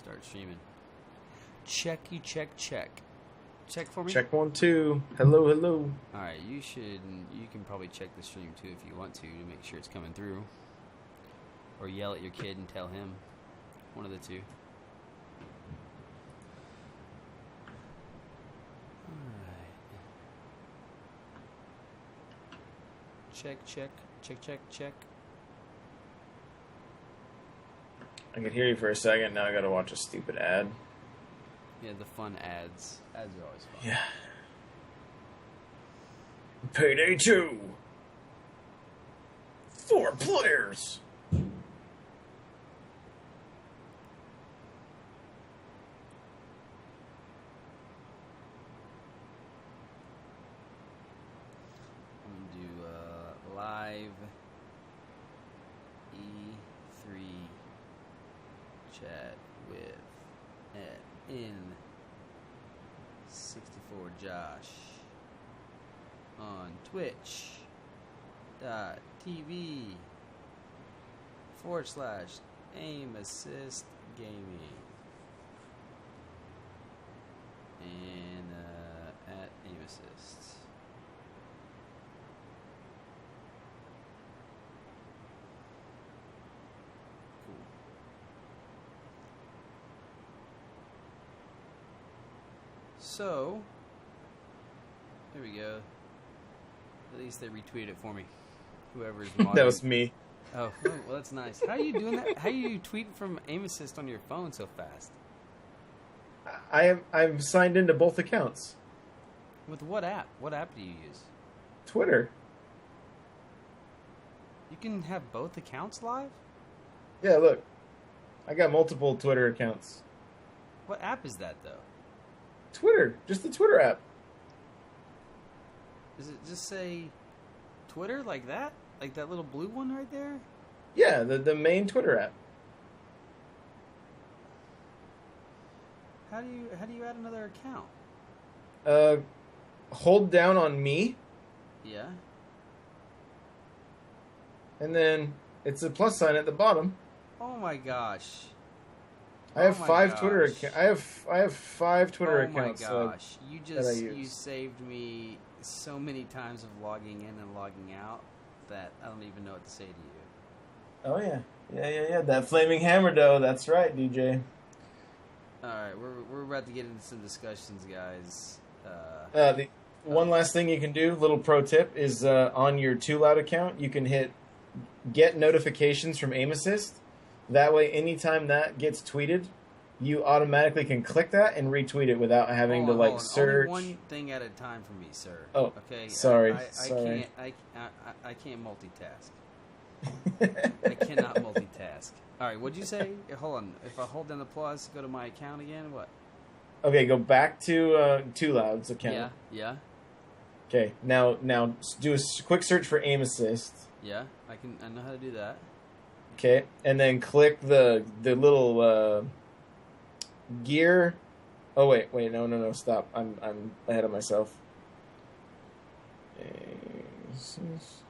Start streaming. Check. Check for me? Check 1, 2. Hello, hello. Alright, you can probably check the stream too if you want to make sure it's coming through. Or yell at your kid and tell him. One of the two. Alright. Check. I could hear you for a second, now I gotta watch a stupid ad. Yeah, the fun ads. Ads are always fun. Yeah. Payday 2. 4 players. I'm gonna do live E3 chat with N64 Josh on twitch.tv/aim assist gaming and at aim assist. So, there we go. At least they retweeted it for me. Whoever's modding. That was me. Oh, well, that's nice. How are you doing that? How are you tweeting from aim assist on your phone so fast? I'm signed into both accounts. With what app? What app do you use? Twitter. You can have both accounts live? Yeah, look. I got multiple Twitter accounts. What app is that, though? Twitter. Just the Twitter app. Does it just say Twitter like that? Like that little blue one right there? Yeah, the main Twitter app. How do you add another account? Hold down on me. Yeah. And then it's a plus sign at the bottom. Oh my gosh. I have 5 Twitter accounts. I have 5 Twitter accounts. Oh my gosh. So you saved me so many times of logging in and logging out that I don't even know what to say to you. Oh yeah. Yeah. That flaming hammer dough, that's right, DJ. Alright, we're about to get into some discussions, guys. The one last thing you can do, little pro tip, is on your Too Loud account, you can hit get notifications from aim assist. That way, anytime that gets tweeted, you automatically can click that and retweet it without having to search. Only one thing at a time for me, sir. Oh, okay. Sorry. I can't multitask. I cannot multitask. All right, what'd you say? Hold on. If I hold down the plus, go to my account again. What? Okay, go back to Too Loud's account. Yeah. Okay, now do a quick search for aim assist. Yeah, I know how to do that. Okay, and then click the little gear. Oh wait, no, stop. I'm ahead of myself.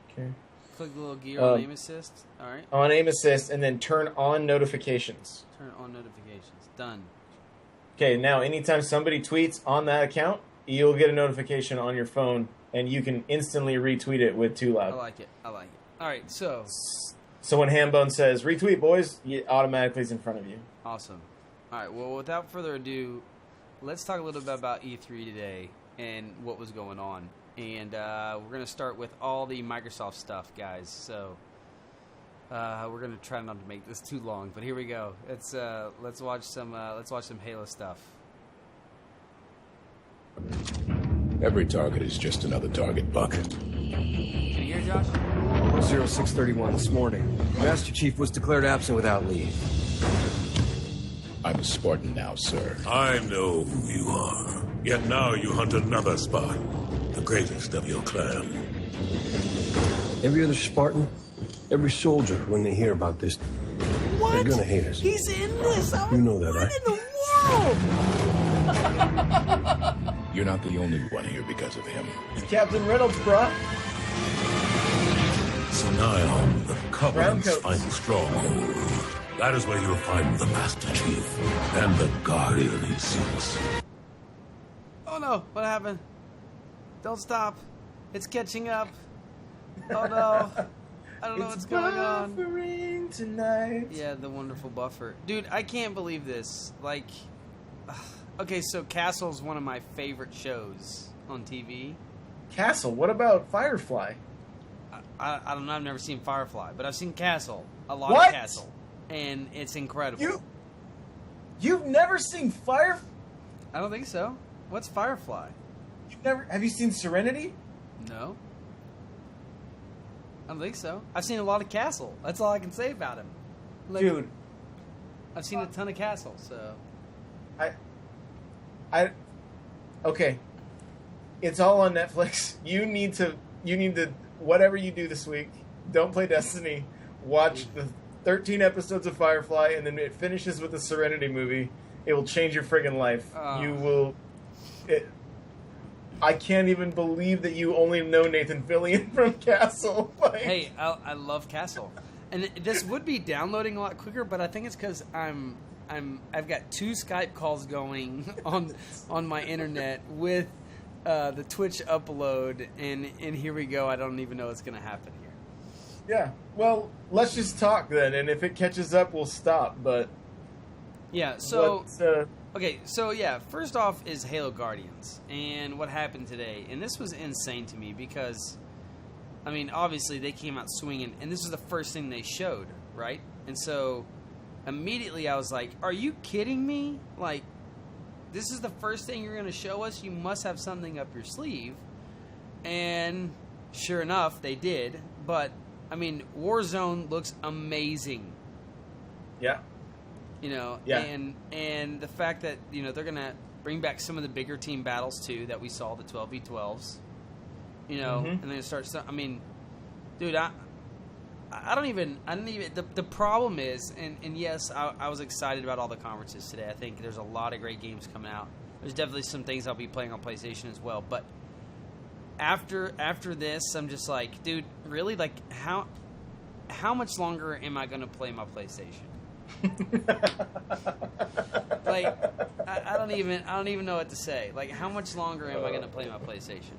Okay. Click the little gear on aim assist. All right. On aim assist, and then turn on notifications. Turn on notifications. Done. Okay, now anytime somebody tweets on that account, you'll get a notification on your phone, and you can instantly retweet it with Too Loud. I like it. All right, so when Hambone says, retweet, boys, it automatically is in front of you. Awesome. All right, well, without further ado, let's talk a little bit about E3 today and what was going on. And we're going to start with all the Microsoft stuff, guys. So we're going to try not to make this too long, but here we go. Let's watch some Halo stuff. Every target is just another target, Buck. Can you hear, Josh? 0631 this morning. Master Chief was declared absent without leave. I'm a Spartan now, sir. I know who you are. Yet now you hunt another Spartan, the greatest of your clan. Every other Spartan, every soldier, when they hear about this, they're gonna hate us. He's in this! You know that, right? In the world! You're not the only one here because of him. It's Captain Reynolds, bro. Sanion, the Covenant's final stronghold. That is where you'll find the Master Chief. and the Guardian he seeks. Oh no, what happened? Don't stop. It's catching up. Oh no. I don't know what's going on. Buffering tonight. Yeah, the wonderful buffer. Dude, I can't believe this. Like, okay, so Castle's one of my favorite shows on TV. Castle, what about Firefly? I don't know, I've never seen Firefly, but I've seen Castle. A lot What? of Castle. And it's incredible. You've never seen Firefly? I don't think so. What's Firefly? Have you seen Serenity? No. I don't think so. I've seen a lot of Castle. That's all I can say about him. Like, Dude. I've seen a ton of Castle, so. Okay. It's all on Netflix. You need to, whatever you do this week, don't play Destiny. Watch the 13 episodes of Firefly, and then it finishes with the Serenity movie. It will change your friggin' life. You will. I can't even believe that you only know Nathan Fillion from Castle. Like, Hey, I love Castle, and this would be downloading a lot quicker, but I think it's because I've got 2 Skype calls going on my internet with the Twitch upload, and here we go. I don't even know what's going to happen here. yeah. Well, let's just talk then, and if it catches up, we'll stop. But Yeah. So. what's, Okay, so yeah, first off is Halo Guardians, and what happened today. And this was insane to me because, I mean, obviously they came out swinging, and this was the first thing they showed, right? And so, immediately I was like, are you kidding me? Like, this is the first thing you're going to show us? You must have something up your sleeve. And sure enough, they did. But, I mean, Warzone looks amazing. yeah. You know, Yeah. and the fact that, you know, they're going to bring back some of the bigger team battles, too, that we saw, the 12v12s. You know, and then start, I mean, dude, I don't even, the problem is, and yes, I was excited about all the conferences today. I think there's a lot of great games coming out. There's definitely some things I'll be playing on PlayStation as well. But after this, I'm just like, dude, really? Like, how much longer am I going to play my PlayStation? Like, I don't even know what to say. Like, how much longer am I going to play my PlayStation?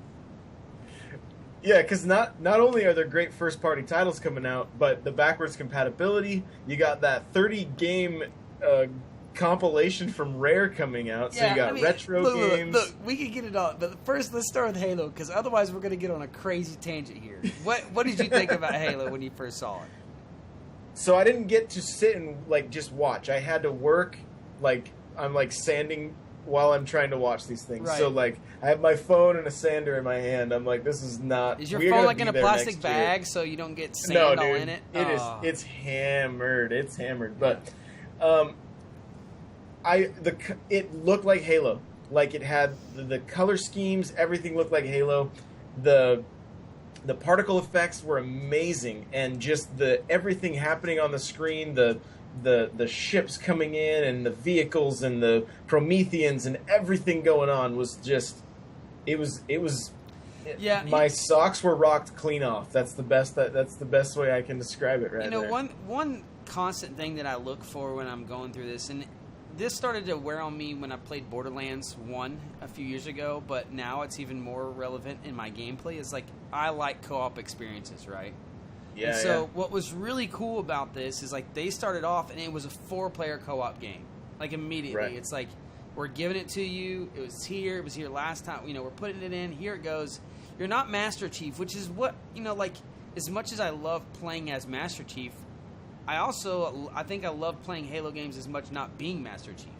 Yeah, because not only are there great first-party titles coming out, but the backwards compatibility, you got that 30-game compilation from Rare coming out, so you got retro games. Look, we can get it on, but first let's start with Halo, because otherwise we're going to get on a crazy tangent here. What did you think about Halo when you first saw it? So I didn't get to sit and, like, just watch. I had to work, like, I'm, like, sanding while I'm trying to watch these things. Right. So, like, I have my phone and a sander in my hand. I'm like, this is not... Is your we're phone gonna like be in a there plastic next bag year. so you don't get sand No, all dude, in it? It is. Oh. It's hammered. It's hammered. But it looked like Halo. Like, it had the color schemes. Everything looked like Halo. The particle effects were amazing, and just everything happening on the screen, the ships coming in, and the vehicles, and the Prometheans, and everything going on was just, it was. Yeah, my socks were rocked clean off. That's the best way I can describe it. Right. You know, there. one constant thing that I look for when I'm going through this, and this started to wear on me when I played Borderlands 1 a few years ago, but now it's even more relevant in my gameplay, is like, I like co-op experiences, right? Yeah. And so what was really cool about this is, like, they started off and it was a 4-player co-op game. Like, immediately. Right. It's like, we're giving it to you. It was here last time. You know, we're putting it in. Here it goes. You're not Master Chief, which is what, you know, like, as much as I love playing as Master Chief, I think I love playing Halo games as much not being Master Chief.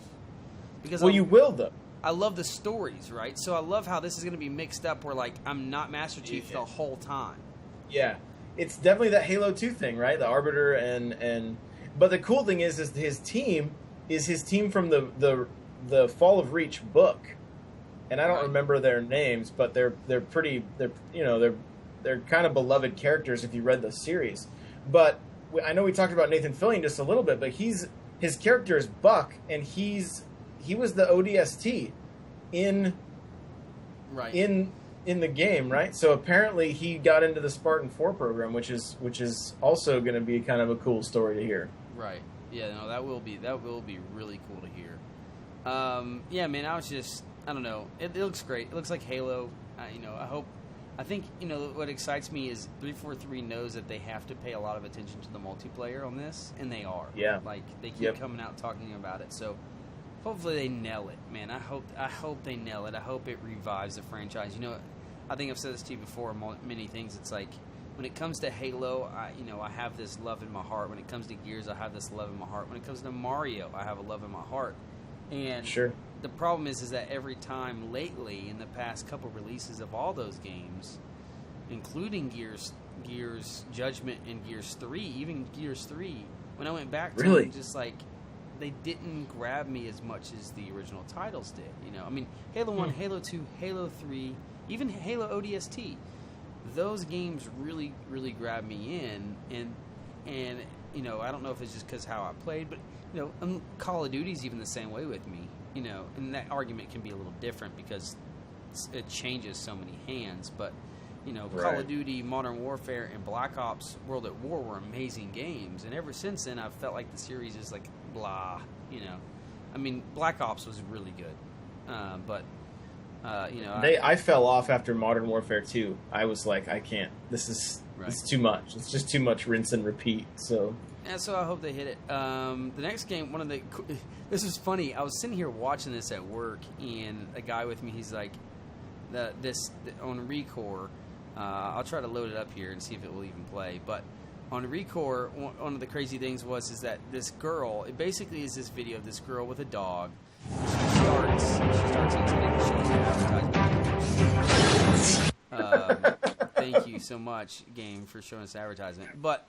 Because you will, though. I love the stories, right? So I love how this is going to be mixed up where, like, I'm not Master Chief the whole time. Yeah. It's definitely that Halo 2 thing, right? The Arbiter and but the cool thing is his team from the Fall of Reach book. And I don't remember their names, but they're kind of beloved characters if you read the series. But I know we talked about Nathan Fillion just a little bit, but his character is Buck, and he was the ODST in the game, right? So apparently he got into the Spartan 4 program, which is also going to be kind of a cool story to hear. Right. Yeah. No, that will be really cool to hear. Yeah, man, I don't know. It looks great. It looks like Halo. I think, what excites me is 343 knows that they have to pay a lot of attention to the multiplayer on this, and they are. Yeah. Like, they keep coming out talking about it, so hopefully they nail it, man. I hope they nail it. I hope it revives the franchise. I think I've said this to you before, many things. It's like, when it comes to Halo, I have this love in my heart. When it comes to Gears, I have this love in my heart. When it comes to Mario, I have a love in my heart. And sure. The problem is that every time lately, in the past couple releases of all those games, including Gears Judgment and Gears 3, even Gears 3, when I went back to them, just like, they didn't grab me as much as the original titles did. I mean, Halo 1, Halo 2, Halo 3, even Halo ODST, those games really, really grabbed me in, and I don't know if it's just because how I played, but Call of Duty's even the same way with me, and that argument can be a little different because it changes so many hands, but Right. Call of Duty, Modern Warfare, and Black Ops World at War were amazing games, and ever since then I've felt like the series is like blah, I mean, Black Ops was really good, but I fell off after Modern Warfare 2. I was like, I can't. This is too much. It's just too much rinse and repeat. So yeah, so I hope they hit it. The next game, this was funny. I was sitting here watching this at work, and a guy with me, he's like, on Recore. I'll try to load it up here and see if it will even play. But on Recore, one of the crazy things is that this girl, it basically is this video of this girl with a dog. She starts thank you so much, game, for showing us advertisement. But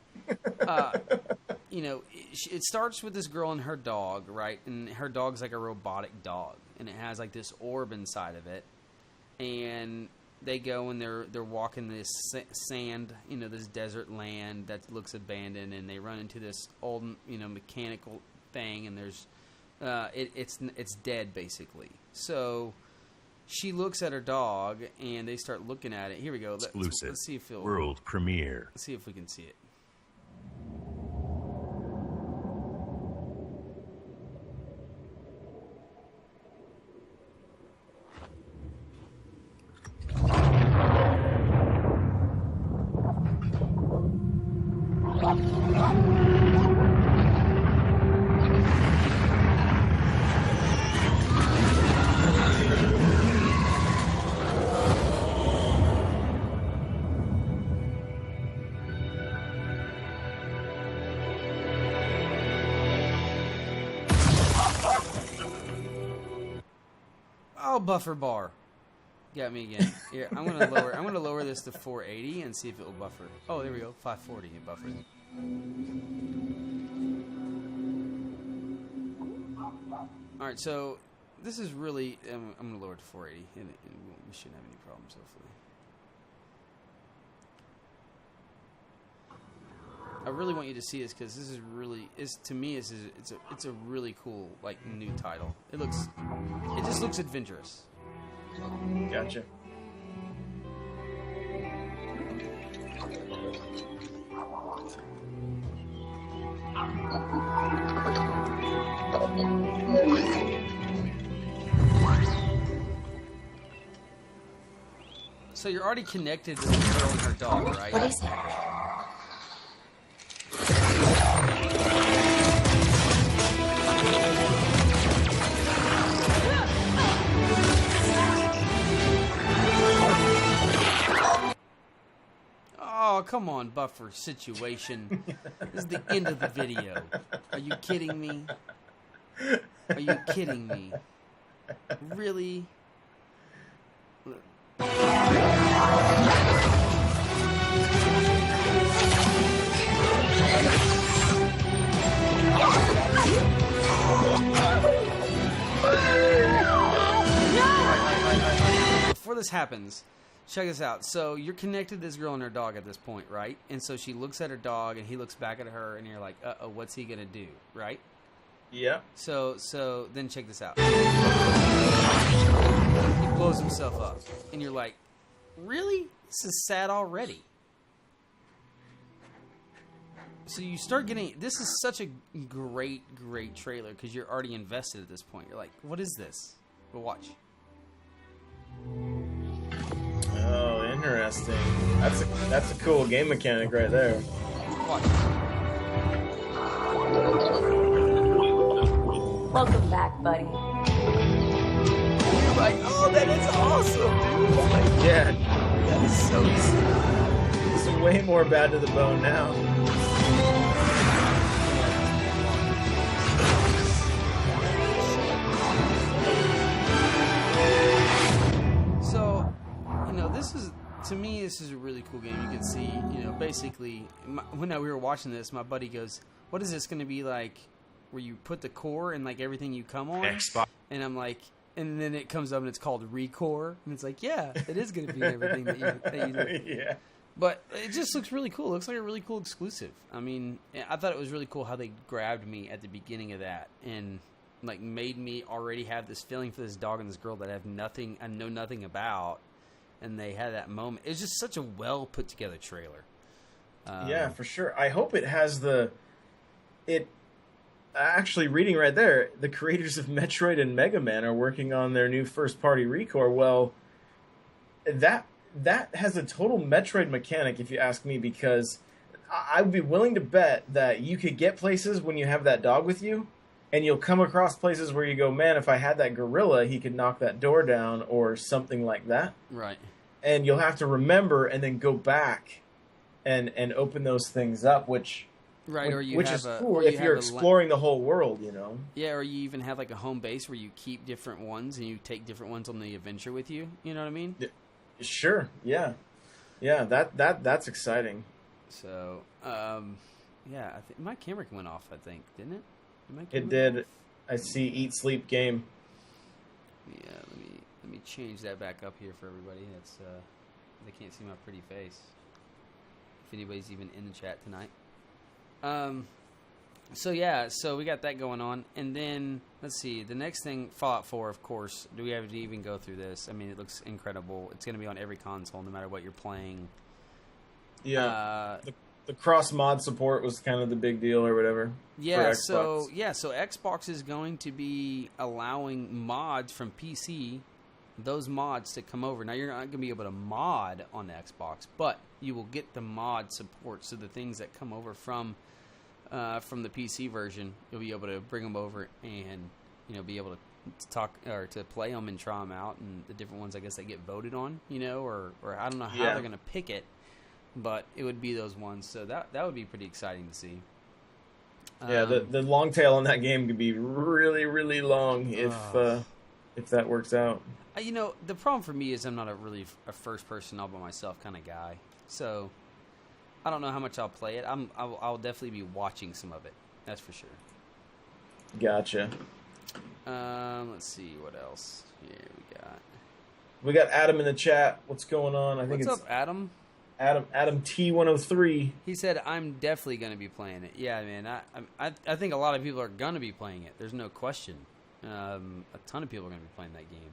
it starts with this girl and her dog, right? And her dog's like a robotic dog, and it has like this orb inside of it. And they go and they're walking this sand, this desert land that looks abandoned, and they run into this old, mechanical thing, and there's it's dead basically. So she looks at her dog, and they start looking at it. Here we go. Let's see if world premiere. Let's see if we can see it. Oh, buffer bar. Got me again. Here, I'm gonna lower this to 480 and see if it will buffer. Oh, there we go. 540. It buffered. All right, so this is really. I'm gonna lower it to 480, and we shouldn't have any problems, hopefully. I really want you to see this because this is really, to me, it's a really cool new title. It just looks adventurous. Gotcha. So you're already connected to the girl and her dog, right? What is it? Oh, come on, buffer situation. This is the end of the video. Are you kidding me? Are you kidding me? Really? Before this happens, check this out. So you're connected to this girl and her dog at this point, right? And so she looks at her dog, and he looks back at her, and you're like, uh-oh, what's he gonna do, right? Yeah. So then check this out. He blows himself up, and you're like, really? This is sad already. So you start getting... This is such a great trailer because you're already invested at this point. You're like, what is this? But watch. Oh, interesting. That's a cool game mechanic right there. Watch. Welcome back, buddy. You're like, oh, that is awesome, dude. Like, Yeah, that is so sick. it's way more bad to the bone now. So, this is, to me, this is a really cool game. You can see, basically, when we were watching this, my buddy goes, what is this going to be like where you put the core and, like, everything you come on? Xbox. And I'm like, and then it comes up and it's called Recore. And it's like, yeah, it is going to be everything that you do. Yeah. But it just looks really cool. It looks like a really cool exclusive. I mean, I thought it was really cool how they grabbed me at the beginning of that and, like, made me already have this feeling for this dog and this girl that I know nothing about. And they had that moment. It's just such a well put together trailer. Yeah, for sure. I hope it has actually, reading right there, the creators of Metroid and Mega Man are working on their new first party Recore. Well, that has a total Metroid mechanic, if you ask me, because I would be willing to bet that you could get places when you have that dog with you, and you'll come across places where you go, man, if I had that gorilla, he could knock that door down or something like that. Right. And you'll have to remember and then go back and open those things up, which is cool if you're exploring the whole world, Yeah, or you even have like a home base where you keep different ones and you take different ones on the adventure with you. You know what I mean? Sure. Yeah. Yeah. That's exciting. So, yeah, my camera went off. I think, didn't it? It did. I see. Eat, sleep, game. Yeah. Let me change that back up here for everybody. That's they can't see my pretty face. If anybody's even in the chat tonight. So yeah, so we got that going on, and then let's see. The next thing, Fallout 4, of course. Do we have to even go through this? I mean, it looks incredible. It's going to be on every console, no matter what you're playing. Yeah, the cross mod support was kind of the big deal, or whatever. Yeah, so Xbox is going to be allowing mods from PC, those mods to come over. Now you're not going to be able to mod on the Xbox, but you will get the mod support. So the things that come over from the PC version, you'll be able to bring them over and be able to talk or to play them and try them out, and the different ones I guess that get voted on, or I don't know how they're going to pick it, but it would be those ones. So that would be pretty exciting to see. Yeah, the long tail on that game could be really, really long if that works out. The problem for me is I'm not a first person all by myself kind of guy, so I don't know how much I'll play it. I'll definitely be watching some of it. That's for sure. Gotcha. Let's see what else here we got Adam in the chat. What's going on? What's up, Adam? Adam T103. He said, "I'm definitely going to be playing it." Yeah, man. I think a lot of people are going to be playing it. There's no question. A ton of people are going to be playing that game.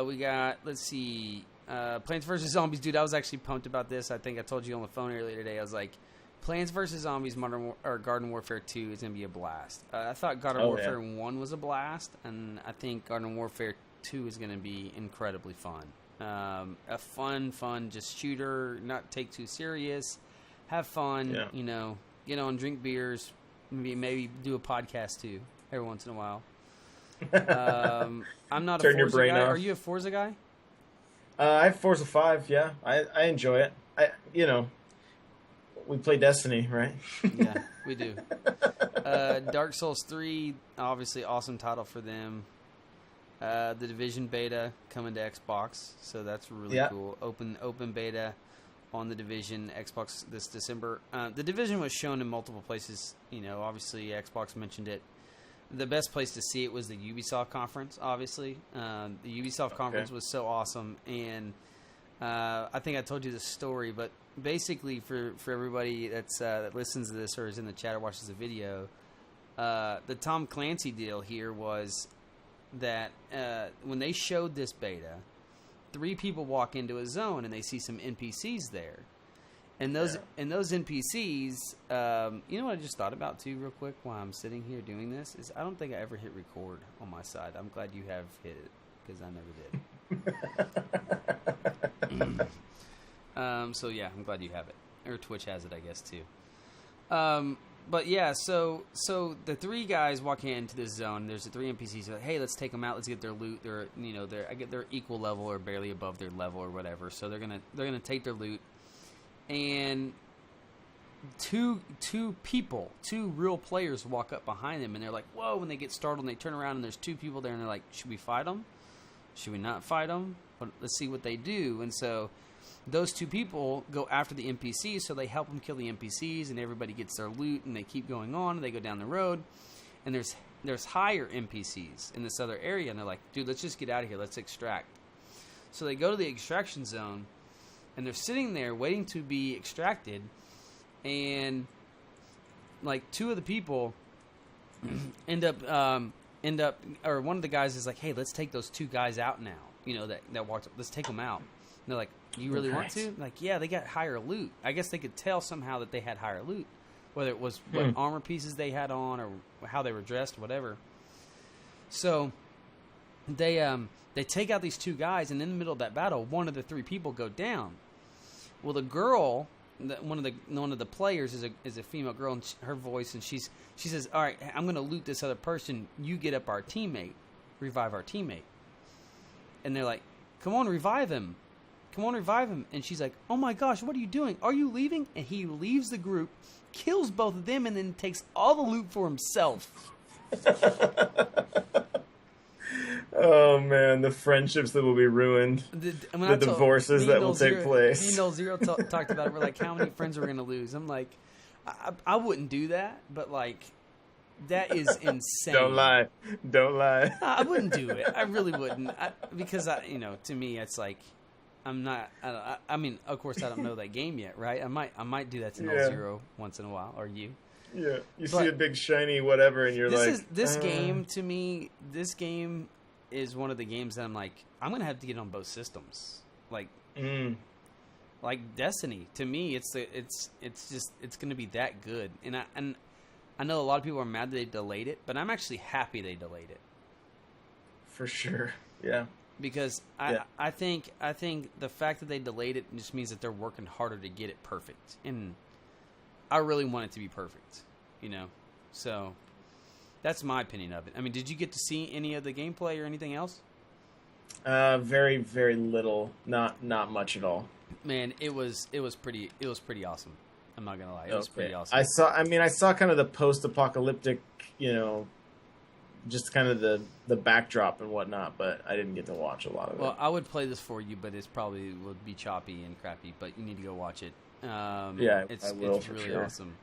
We got, let's see, Plants vs. Zombies. Dude, I was actually pumped about this. I think I told you on the phone earlier today. I was like, Plants vs. Zombies Garden Warfare 2 is going to be a blast. I thought Garden Warfare 1 was a blast, and I think Garden Warfare 2 is going to be incredibly fun. A fun, just shooter, not take too serious, have fun, get on, drink beers, maybe do a podcast too every once in a while. I'm not a Forza guy. Are you a Forza guy? I have Forza 5, yeah. I enjoy it. We play Destiny, right? Yeah, we do. Dark Souls 3, obviously awesome title for them. The Division beta coming to Xbox, so that's really cool. Open beta on the Division Xbox this December. The Division was shown in multiple places. Obviously Xbox mentioned it. The best place to see it was the Ubisoft conference. Obviously, the Ubisoft conference was so awesome, and I think I told you the story, but basically for everybody that listens to this or is in the chat or watches the video, the Tom Clancy deal here was that when they showed this beta, 3 people walk into a zone and they see some NPCs there. And those NPCs, you know what I just thought about too, real quick, while I'm sitting here doing this, is I don't think I ever hit record on my side. I'm glad you have hit it because I never did. So yeah, I'm glad you have it, or Twitch has it, I guess too. But yeah, so the three guys walk into this zone. There's the three NPCs. Like, hey, let's take them out. Let's get their loot. They're equal level or barely above their level or whatever. So they're gonna take their loot. And two real players walk up behind them, and they're like, "Whoa!" When they get startled, and they turn around, and there's two people there, and they're like, "Should we fight them? Should we not fight them? Let's see what they do." And so those two people go after the NPCs, so they help them kill the NPCs, and everybody gets their loot, and they keep going on, and they go down the road, and there's higher NPCs in this other area, and they're like, "Dude, let's just get out of here. Let's extract." So they go to the extraction zone. And they're sitting there waiting to be extracted, and like two of the people end up, or one of the guys is like, "Hey, let's take those two guys out now." You know that walked up. Let's take them out. And they're like, "You really want to?" Like, yeah, they got higher loot. I guess they could tell somehow that they had higher loot, whether it was what armor pieces they had on or how they were dressed, whatever. So they take out these two guys, and in the middle of that battle, one of the three people go down. Well, the girl, one of the players is a female girl, and her voice, and she says, "All right, I'm going to loot this other person. You get up our teammate, revive our teammate." And they're like, "Come on, revive him. Come on, revive him." And she's like, "Oh my gosh, what are you doing? Are you leaving?" And he leaves the group, kills both of them, and then takes all the loot for himself. Oh man, the friendships that will be ruined, the divorces that will take place. Me and Noel Zero talked about it. We're like, how many friends are we going to lose? I'm like, I wouldn't do that, but like, that is insane. Don't lie. I wouldn't do it. I really wouldn't, because to me, it's like, I'm not. I mean, of course, I don't know that game yet, right? I might do that to Noel Zero once in a while, or you. Yeah, see a big shiny whatever, and you're this game to me. This game is one of the games that I'm like, I'm gonna have to get on both systems, like Destiny. To me, it's gonna be that good, and I know a lot of people are mad that they delayed it, but I'm actually happy they delayed it. For sure, yeah. Because I think the fact that they delayed it just means that they're working harder to get it perfect, and I really want it to be perfect, so. That's my opinion of it. I mean, did you get to see any of the gameplay or anything else? Very, very little. Not much at all. Man, it was pretty awesome. I'm not gonna lie, it was pretty awesome. I saw kind of the post-apocalyptic, just kind of the backdrop and whatnot, but I didn't get to watch a lot of it. Well, I would play this for you, but it's probably would be choppy and crappy. But you need to go watch it. It's really awesome.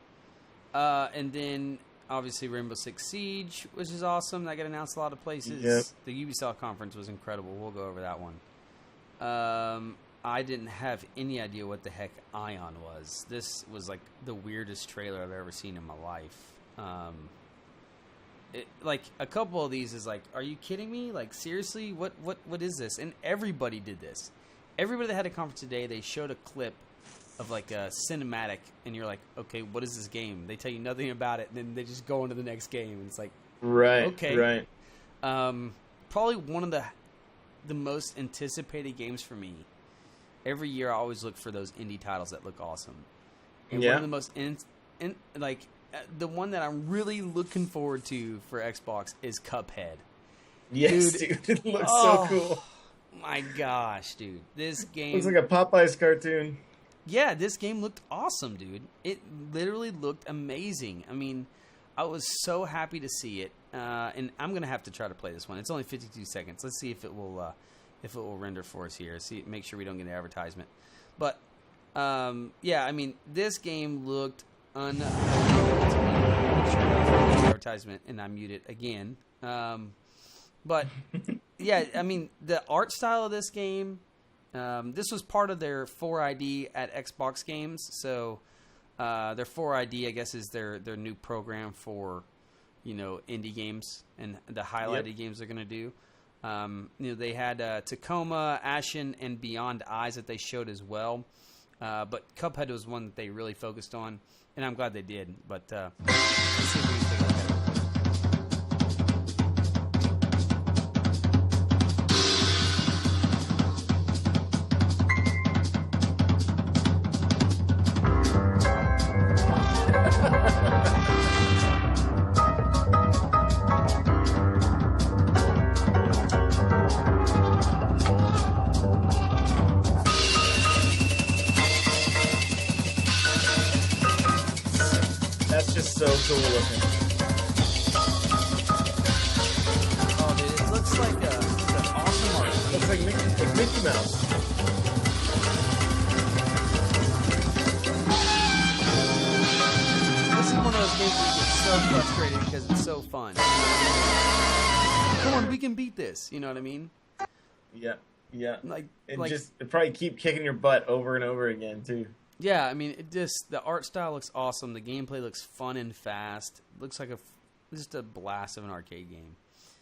And then. Obviously, Rainbow Six Siege, which is awesome. That got announced a lot of places. Yep. The Ubisoft conference was incredible. We'll go over that one. I didn't have any idea what the heck Ion was. This was like the weirdest trailer I've ever seen in my life. Like a couple of these is like, are you kidding me? Like seriously, what is this? And everybody did this. Everybody that had a conference today, they showed a clip of like a cinematic, and you're like, okay, what is this game? They tell you nothing about it, and then they just go into the next game, and it's like, okay, right. Probably one of the most anticipated games for me. Every year, I always look for those indie titles that look awesome. And one of the most the one that I'm really looking forward to for Xbox is Cuphead. Yes, dude, it looks so cool. My gosh, dude, this game looks like a Popeyes cartoon. Yeah, this game looked awesome, dude. It literally looked amazing. I mean, I was so happy to see it, and I'm gonna have to try to play this one. It's only 52 seconds. Let's see if it will render for us here. Make sure we don't get an advertisement. But yeah, I mean, this game looked unbelievable to me. I'm sure I the advertisement, and I mute it again. But yeah, I mean, the art style of this game. This was part of their 4ID at Xbox Games, so their 4ID, I guess, is their new program for, indie games and the highlighted games they're going to do. They had Tacoma, Ashen, and Beyond Eyes that they showed as well. But Cuphead was one that they really focused on, and I'm glad they did. But let's see if we can take a look at it. That's just so cool looking. Oh, dude, it looks like an awesome art. Looks like Mickey Mouse. This is one of those games where you get so frustrated because it's so fun. Come on, we can beat this. You know what I mean? Yeah, yeah. Like, It probably keep kicking your butt over and over again too. yeah. I mean, the art style looks awesome. The gameplay looks fun and fast. It looks like just a blast of an arcade game.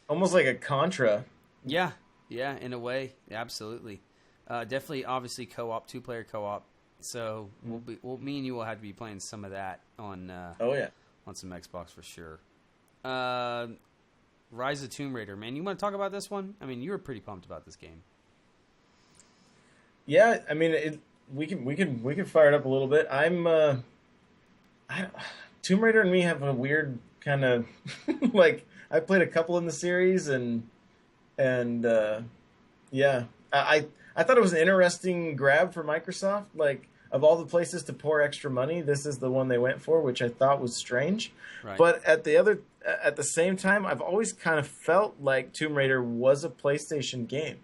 Almost like a Contra. Yeah, in a way, absolutely. Definitely, obviously, co-op, 2-player co-op. So me and you will have to be playing some of that on. Oh yeah. On some Xbox for sure. Rise of Tomb Raider, man. You want to talk about this one? I mean, you were pretty pumped about this game. Yeah, I mean, we can fire it up a little bit. Tomb Raider and me have a weird kind of like I played a couple in the series and yeah, I thought it was an interesting grab for Microsoft. Like of all the places to pour extra money, this is the one they went for, which I thought was strange. Right. But at the same time, I've always kind of felt like Tomb Raider was a PlayStation game.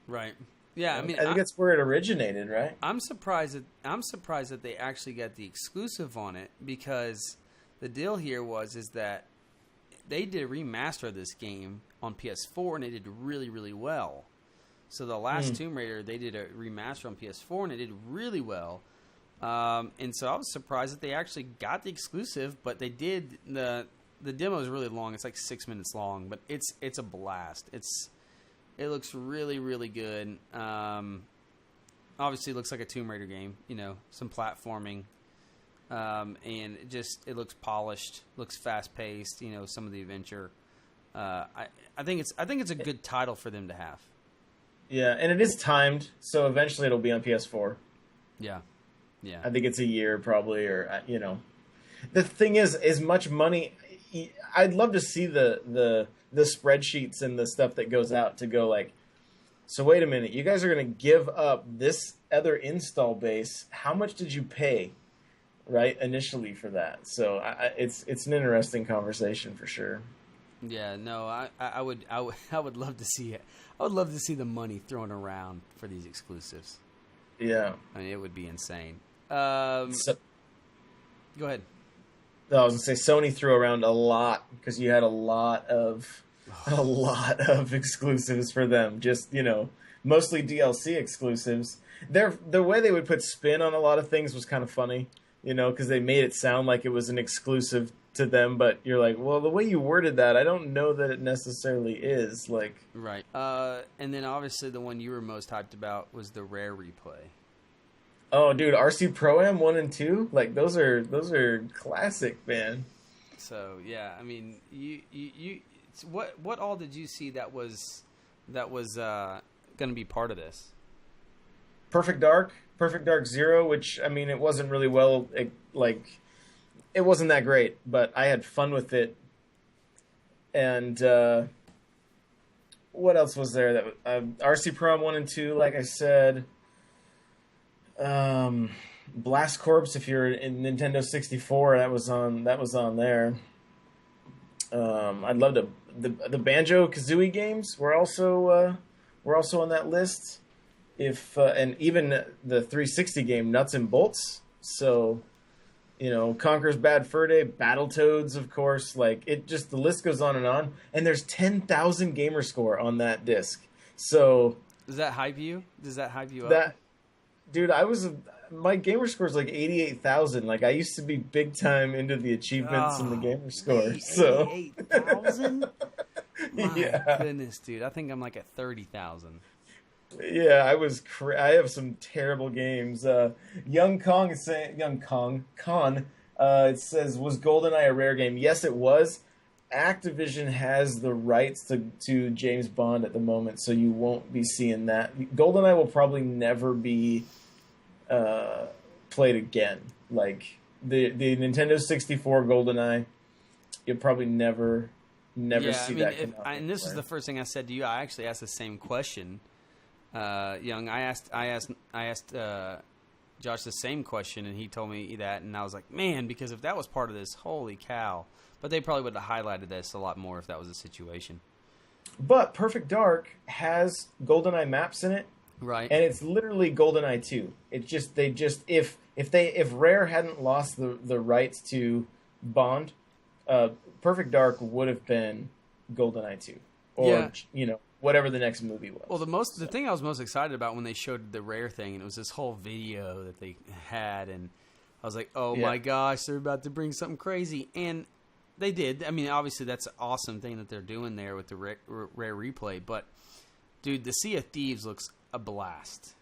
Right. Yeah, I mean, I think that's where it originated, right? I'm surprised that they actually got the exclusive on it, because the deal here is that they did a remaster of this game on PS4 and they did really, really well. So the last Tomb Raider, they did a remaster on PS4 and it did really well. And so I was surprised that they actually got the exclusive, but they did. The demo is really long. It's like 6 minutes long, but it's a blast. It looks really, really good. Obviously, it looks like a Tomb Raider game. You know, some platforming, and it looks polished, looks fast paced. You know, some of the adventure. I think it's a good title for them to have. Yeah, and it is timed, so eventually it'll be on PS4. Yeah. I think it's a year probably, or you know. The thing is, as much money, I'd love to see the spreadsheets and the stuff that goes out to go like, so wait a minute, you guys are going to give up this other install base. How much did you pay, right, initially for that? So it's an interesting conversation for sure. Yeah, no, I would love to see it. I would love to see the money thrown around for these exclusives. Yeah, I mean, it would be insane. So, go ahead. I was gonna say Sony threw around a lot because you had a lot of exclusives for them. Just, you know, mostly DLC exclusives. The way they would put spin on a lot of things was kind of funny, you know, because they made it sound like it was an exclusive to them, but you're like, well, the way you worded that, I don't know that it necessarily is. Like, right. And then obviously the one you were most hyped about was the Rare replay. oh, dude, RC Pro-Am 1 and 2, like those are classic, man. So yeah, I mean, you what all did you see that was going to be part of this? Perfect Dark Zero, which, I mean, it wasn't really it wasn't that great, but I had fun with it. And what else was there? That RC Pro-Am 1 and 2, like I said. Blast Corps, if you're in Nintendo 64, that was on there. I'd love to. The Banjo-Kazooie games were also on that list. And even the 360 game Nuts and Bolts. So, you know, Conker's Bad Fur Day, Battletoads, of course. Like, the list goes on. And there's 10,000 gamer score on that disc. So does that hype you? Up? Dude, my gamer score is like 88,000. Like, I used to be big time into the achievements and the gamer score. 88,000? My yeah. goodness, dude. I think I'm like at 30,000. Yeah, I have some terrible games. Young Kong is saying, Young Kong, Con, it says, was GoldenEye a rare game? Yes, it was. Activision has the rights to James Bond at the moment, so you won't be seeing that. GoldenEye will probably never be played again. Like the Nintendo 64 GoldenEye, you'll probably never see that. And this is the first thing I said to you. I actually asked the same question. Young, I asked Josh the same question, and he told me that, and I was like, man, because if that was part of this, holy cow. But they probably would have highlighted this a lot more if that was the situation. But Perfect Dark has GoldenEye maps in it, right? And it's literally GoldenEye 2. It's just if Rare hadn't lost the rights to Bond, Perfect Dark would have been GoldenEye 2, or whatever the next movie was. Well, the thing I was most excited about when they showed the Rare thing, and it was this whole video that they had, and I was like, oh my gosh, they're about to bring something crazy, and they did. I mean, obviously that's an awesome thing that they're doing there with the Rare replay, but dude, the Sea of Thieves looks a blast.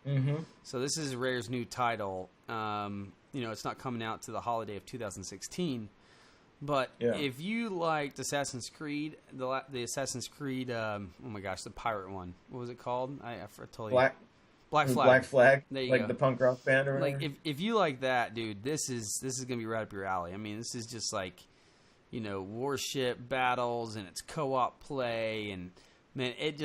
Mm-hmm. So this is Rare's new title. It's not coming out to the holiday of 2016. But if you liked Assassin's Creed, the Assassin's Creed, oh my gosh, the pirate one. What was it called? I totally Black Flag. Black Flag. There you go. go. The punk rock band or whatever. Like if you like that, dude, this is gonna be right up your alley. I mean, this is just like, warship battles, and it's co-op play, and man, it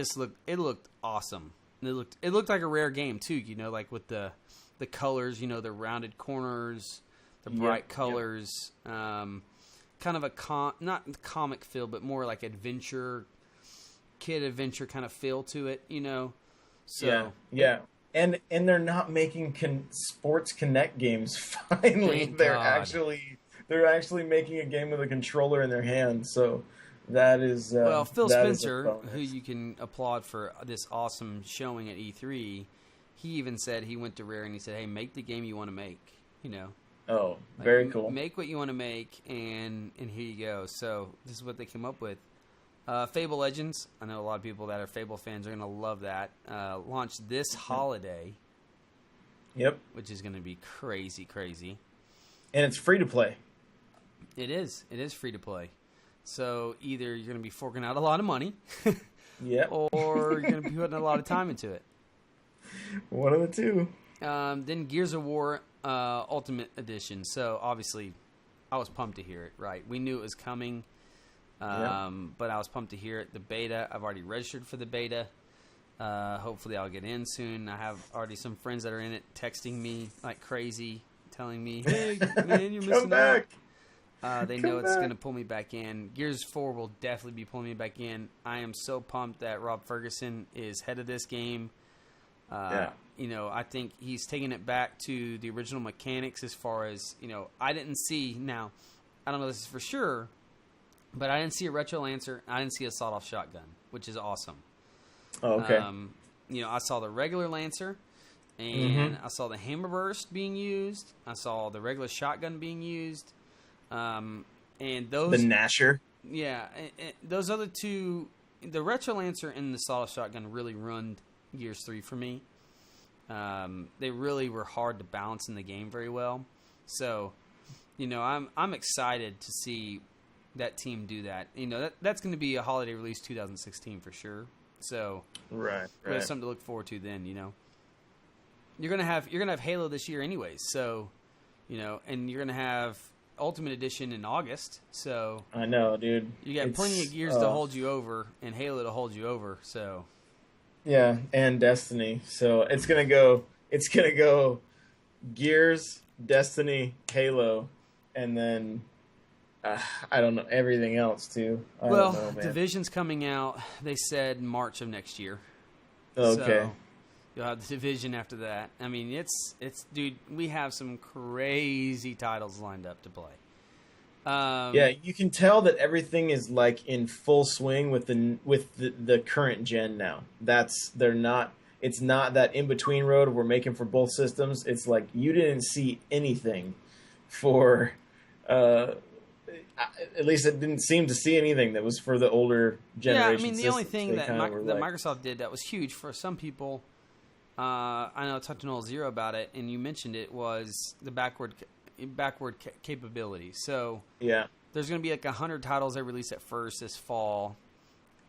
looked awesome. And it looked like a Rare game too. Like with the colors, the rounded corners, the bright colors. Kind of not comic feel, but more like kid adventure kind of feel to it, So and they're not making Sports Connect games. Finally, they're actually making a game with a controller in their hand. So that is Phil Spencer, who you can applaud for this awesome showing at E3. He even said he went to Rare and he said, "Hey, make the game you want to make." Oh, very cool. Make what you want to make, and here you go. So this is what they came up with. Fable Legends. I know a lot of people that are Fable fans are going to love that. Launched this holiday. Yep. Which is going to be crazy, crazy. And it's free to play. It is. It is free to play. So either you're going to be forking out a lot of money, or you're going to be putting a lot of time into it. One of the two. Then Gears of War Ultimate Edition. So obviously, I was pumped to hear it. Right, we knew it was coming, but I was pumped to hear it. The beta, I've already registered for the beta. Hopefully, I'll get in soon. I have already some friends that are in it texting me like crazy, telling me, "Hey, man, you're missing out." They know it's going to pull me back in. Gears 4 will definitely be pulling me back in. I am so pumped that Rob Ferguson is head of this game. I think he's taking it back to the original mechanics as far as, I didn't see, now, I don't know this is for sure, but I didn't see a Retro Lancer. I didn't see a sawed-off shotgun, which is awesome. Oh, okay. I saw the regular Lancer, and I saw the Hammerburst being used. I saw the regular shotgun being used. And those... The Gnasher. Yeah. And those other two, the Retro Lancer and the sawed-off shotgun really ruined Gears 3 for me. They really were hard to balance in the game very well. So, I'm excited to see that team do that. That's going to be a holiday release 2016 for sure. So, right. There's something to look forward to then. You're gonna have Halo this year anyways. So, and you're gonna have Ultimate Edition in August. So I know, dude. You got plenty of Gears to hold you over, and Halo to hold you over. So. Yeah, and Destiny. So it's gonna go Gears, Destiny, Halo, and then I don't know, everything else too. I don't know, man. Division's coming out. They said March of next year. Okay. So you'll have the Division after that. I mean, it's dude. We have some crazy titles lined up to play. Yeah, you can tell that everything is like in full swing with the current gen now. It's not that in between road we're making for both systems. It's like you didn't see anything for at least it didn't seem to see anything that was for the older generation. Yeah, I mean, the only thing that like, Microsoft did that was huge for some people, I know I talked to Noel Zero about it, and you mentioned it, was the backward capability. So yeah, there's going to be like 100 titles they release at first this fall.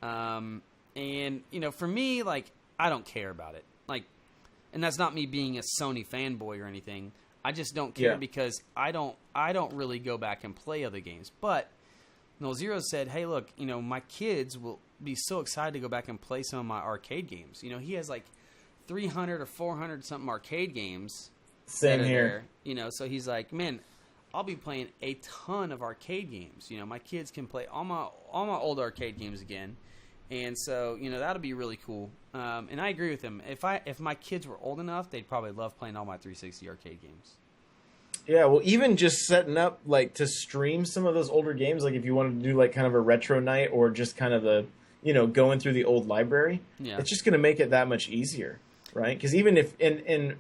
And, for me, like, I don't care about it. Like, and that's not me being a Sony fanboy or anything. I just don't care because I don't really go back and play other games. But Noel Zero said, hey, look, my kids will be so excited to go back and play some of my arcade games. He has like 300 or 400 something arcade games. Same here. There, so he's like, man, I'll be playing a ton of arcade games. My kids can play all my old arcade games again. And so, that'll be really cool. And I agree with him. If my kids were old enough, they'd probably love playing all my 360 arcade games. Yeah, well, even just setting up, like, to stream some of those older games, like if you wanted to do, like, kind of a retro night or just kind of the, going through the old library, it's just going to make it that much easier, right? Because even if, even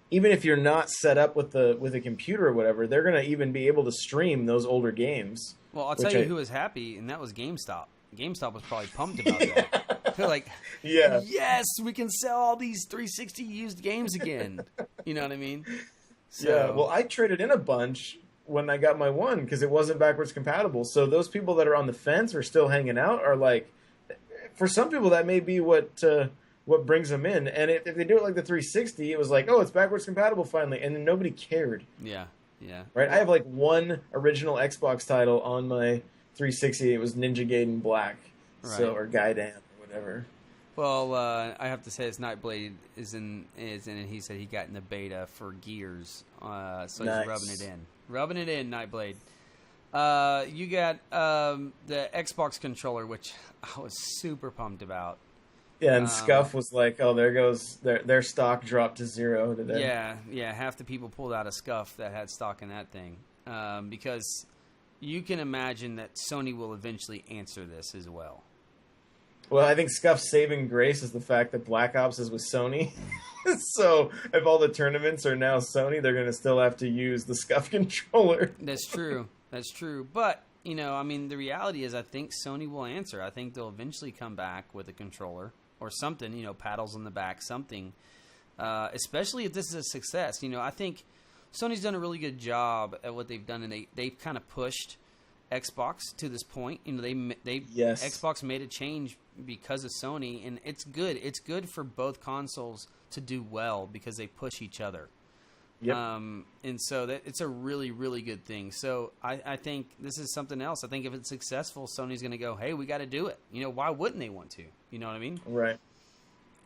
if you're not set up with a computer or whatever, they're going to even be able to stream those older games. Well, I'll tell you who was happy, and that was GameStop. GameStop was probably pumped about that. They're like, yes, we can sell all these 360 used games again. You know what I mean? So, yeah, well, I traded in a bunch when I got my one because it wasn't backwards compatible. So those people that are on the fence or still hanging out are like, for some people that may be what brings them in. And if they do it like the 360, it was like, oh, it's backwards compatible finally, and then nobody cared. Yeah. Right. I have like one original Xbox title on my 360. It was Ninja Gaiden Black, or Gaiden or whatever. Well, I have to say, his Nightblade is in it. He said he got in the beta for Gears, so he's rubbing it in, Nightblade. You got the Xbox controller, which I was super pumped about. Yeah, and Scuff was like, "Oh, there goes their stock dropped to zero today." Yeah. Half the people pulled out a Scuff that had stock in that thing, because you can imagine that Sony will eventually answer this as well. Well, I think Scuff's saving grace is the fact that Black Ops is with Sony. So if all the tournaments are now Sony, they're going to still have to use the Scuff controller. That's true. But, the reality is I think Sony will answer. I think they'll eventually come back with a controller or something, paddles on the back, something. Especially if this is a success. I think Sony's done a really good job at what they've done, and they've kind of pushed Xbox to this point. Xbox made a change because of Sony, and it's good. It's good for both consoles to do well because they push each other. Yep. And so it's a really, really good thing. So I think this is something else. I think if it's successful, Sony's going to go, hey, we got to do it. Why wouldn't they want to? You know what I mean? Right.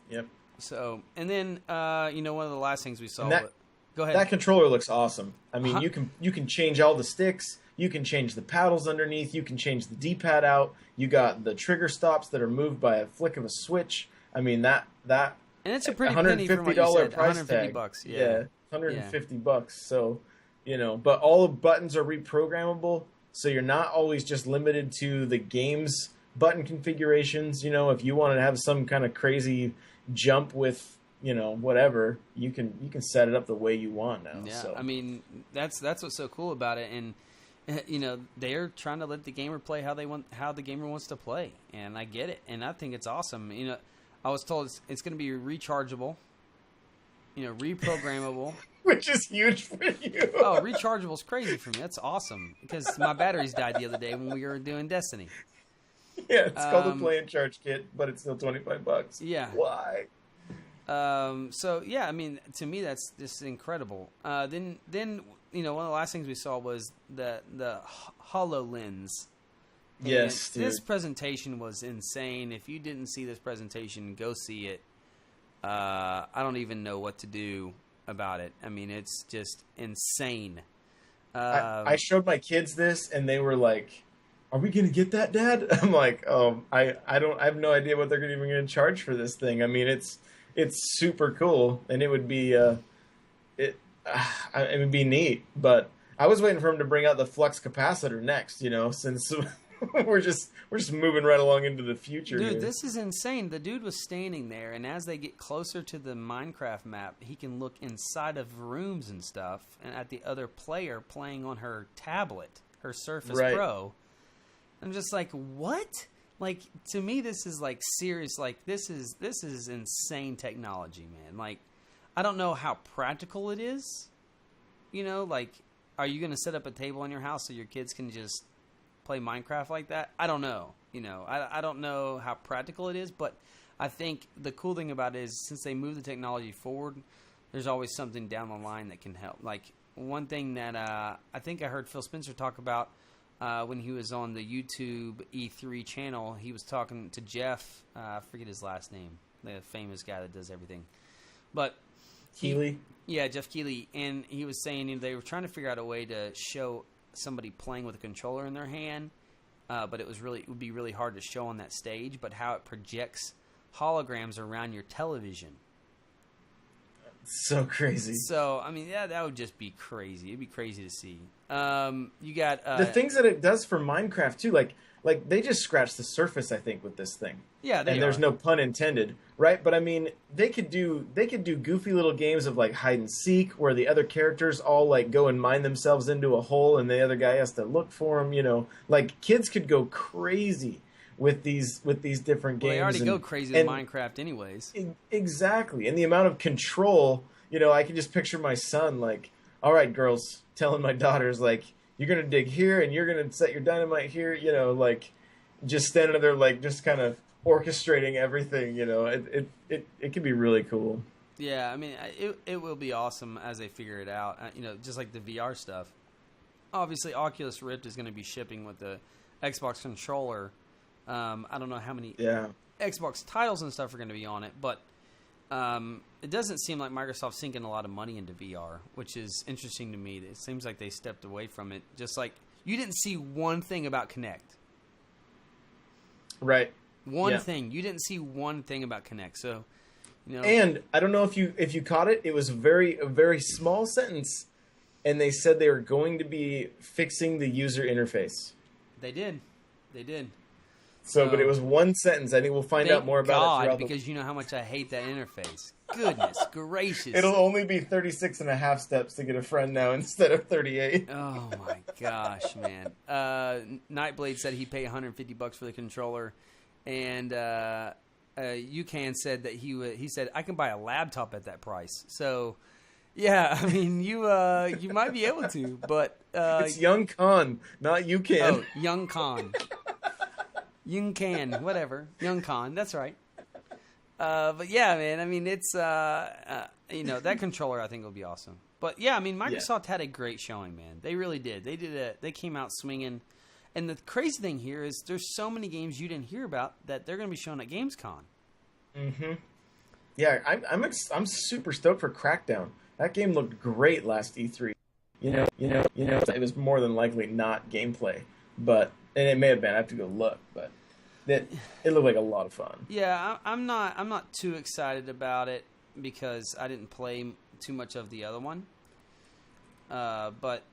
Yep. So, and then, one of the last things we saw. Go ahead. That controller looks awesome. I mean, you can change all the sticks. You can change the paddles underneath. You can change the D-pad out. You got the trigger stops that are moved by a flick of a switch. I mean, that and it's a pretty penny from what you said. price tag. $150. Yeah, $150. So, but all the buttons are reprogrammable. So you're not always just limited to the game's button configurations. If you want to have some kind of crazy jump with whatever, you can set it up the way you want now. Yeah, so. I mean, that's what's so cool about it, and they're trying to let the gamer play how the gamer wants to play, and I get it, and I think it's awesome. I was told it's going to be rechargeable, reprogrammable, which is huge for you. Oh, rechargeable is crazy for me. That's awesome because my batteries died the other day when we were doing Destiny. Yeah, it's called a play and charge kit, but it's still $25. Yeah. Why? So yeah, I mean, to me that's just incredible. Then one of the last things we saw was the HoloLens. Yes, dude. This presentation was insane. If you didn't see this presentation, go see it. I don't even know what to do about it. I mean, it's just insane. I showed my kids this, and they were like, "Are we going to get that, Dad?" I'm like, I have no idea what they're even going to charge for this thing. I mean, it's super cool, and it would be it would be neat. But I was waiting for him to bring out the flux capacitor next, since we're just moving right along into the future. Dude, here. This is insane. The dude was standing there, and as they get closer to the Minecraft map, he can look inside of rooms and stuff, and at the other player playing on her tablet. her Surface Right. Pro. I'm just like, what? Like, to me, this is like serious. Like, this is insane technology, man. Like, I don't know how practical it is. You know, like, are you going to set up a table in your house so your kids can just play Minecraft like that? I don't know. You know, I don't know how practical it is, but I think the cool thing about it is since they move the technology forward, there's always something down the line that can help. Like, one thing that I think I heard Phil Spencer talk about when he was on the YouTube E3 channel, he was talking to Jeff, I forget his last name, the famous guy that does everything. But Keeley? Yeah, Jeff Keighley. And he was saying they were trying to figure out a way to show somebody playing with a controller in their hand, but it would be really hard to show on that stage, but how it projects holograms around your television. So crazy. So, I mean, yeah, that would just be crazy. It'd be crazy to see. You got the things that it does for Minecraft too, like they just scratched the surface, I think, with this thing. Yeah, and there's no pun intended, right? But I mean, they could do goofy little games of like hide and seek, where the other characters all like go and mine themselves into a hole, and the other guy has to look for them. You know, like kids could go crazy with these different games. Well, they already go crazy with Minecraft, anyways. Exactly, and the amount of control. You know, I can just picture my son like, "All right, girls," telling my daughters like, "You're gonna dig here, and you're gonna set your dynamite here." You know, like just standing there like just kind of orchestrating everything. You know, it can be really cool. Yeah, I mean, it will be awesome as they figure it out. You know, just like the VR stuff. Obviously, Oculus Rift is going to be shipping with the Xbox controller. I don't know how many Xbox titles and stuff are going to be on it, but it doesn't seem like Microsoft's sinking a lot of money into VR, which is interesting to me. It seems like they stepped away from it. Just like you didn't see one thing about Kinect. Right. One thing. You didn't see one thing about Kinect. So, you know. And I don't know if you caught it. It was a very small sentence, and they said they were going to be fixing the user interface. They did. So, but it was one sentence. I think we'll find out more about it. Because you know how much I hate that interface. Goodness gracious. It'll only be 36 and a half steps to get a friend now instead of 38. Oh my gosh, man. Nightblade said he'd pay $150 for the controller, and UCAN said that he said I can buy a laptop at that price. So, yeah, I mean you might be able to, but it's Young Khan, not UCAN. Oh, Young Khan. Young Can, whatever. Young Khan, that's right. But yeah, man, I mean, it's, you know, that controller I think will be awesome. But yeah, I mean, Microsoft had a great showing, man. They really did. They came out swinging. And the crazy thing here is there's so many games you didn't hear about that they're going to be shown at Gamescom. Mm-hmm. Yeah, I'm super stoked for Crackdown. That game looked great last E3. You know, it was more than likely not gameplay, and it may have been. I have to go look, but it looked like a lot of fun. Yeah, I'm not too excited about it because I didn't play too much of the other one. But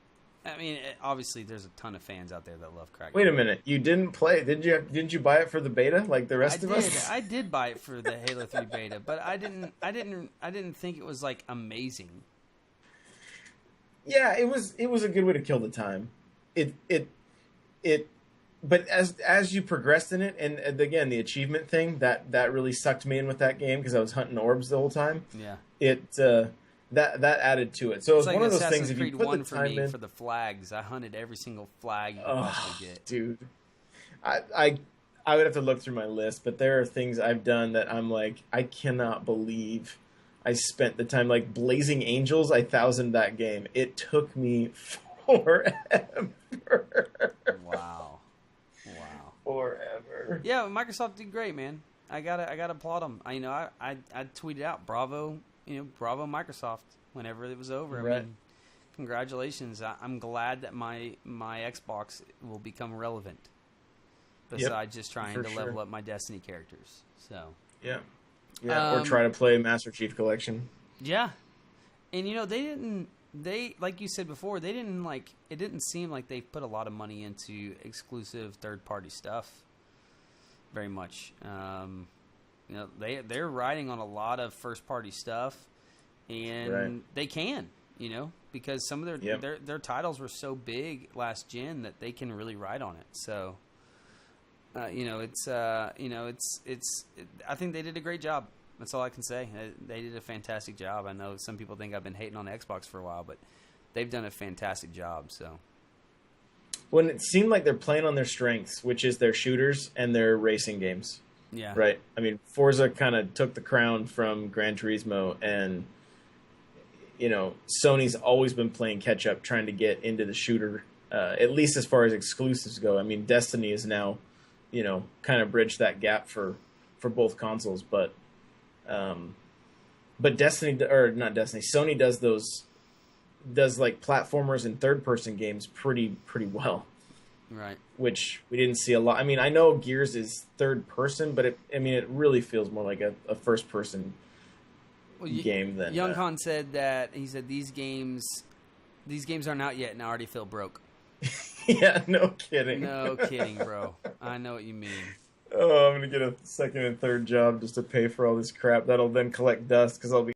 I mean, obviously, there's a ton of fans out there that love Crackdown. Wait a minute, you didn't play? Didn't you buy it for the beta like the rest of us? I did buy it for the Halo 3 beta, but I didn't think it was like amazing. Yeah, it was a good way to kill the time. But as you progressed in it, and again the achievement thing that really sucked me in with that game because I was hunting orbs the whole time. Yeah, that added to it. So it's like one of those Assassin's things. Creed If you put 1 the time in, for the flags, I hunted every single flag you could possibly get. Dude, I would have to look through my list, but there are things I've done that I'm like, I cannot believe I spent the time. Like Blazing Angels, I 1000'd that game. It took me forever. Wow. Forever. Yeah, Microsoft did great, man. I gotta applaud them. I tweeted out bravo, bravo Microsoft whenever it was over. Right. I mean, congratulations. I'm glad that my Xbox will become relevant. Besides just trying to level up my Destiny characters. So yeah, or try to play Master Chief Collection. Yeah, and they like you said before, it didn't seem like they put a lot of money into exclusive third-party stuff very much. They're riding on a lot of first-party stuff, and they can. you know, because some of their titles were so big last gen that they can really ride on it. So, I think they did a great job. That's all I can say. They did a fantastic job. I know some people think I've been hating on Xbox for a while, but they've done a fantastic job. So, when it seemed like they're playing on their strengths, which is their shooters and their racing games. Yeah. Right. I mean, Forza kind of took the crown from Gran Turismo, and Sony's always been playing catch up, trying to get into the shooter, at least as far as exclusives go. I mean, Destiny is now, kind of bridged that gap for both consoles, but Sony does like platformers and third person games pretty well. Right. Which we didn't see a lot. I mean, I know Gears is third person, but it really feels more like a first person game than Young Khan said that these games aren't out yet and I already feel broke. Yeah, no kidding. No kidding, bro. I know what you mean. Oh, I'm gonna get a second and third job just to pay for all this crap. That'll then collect dust because I'll be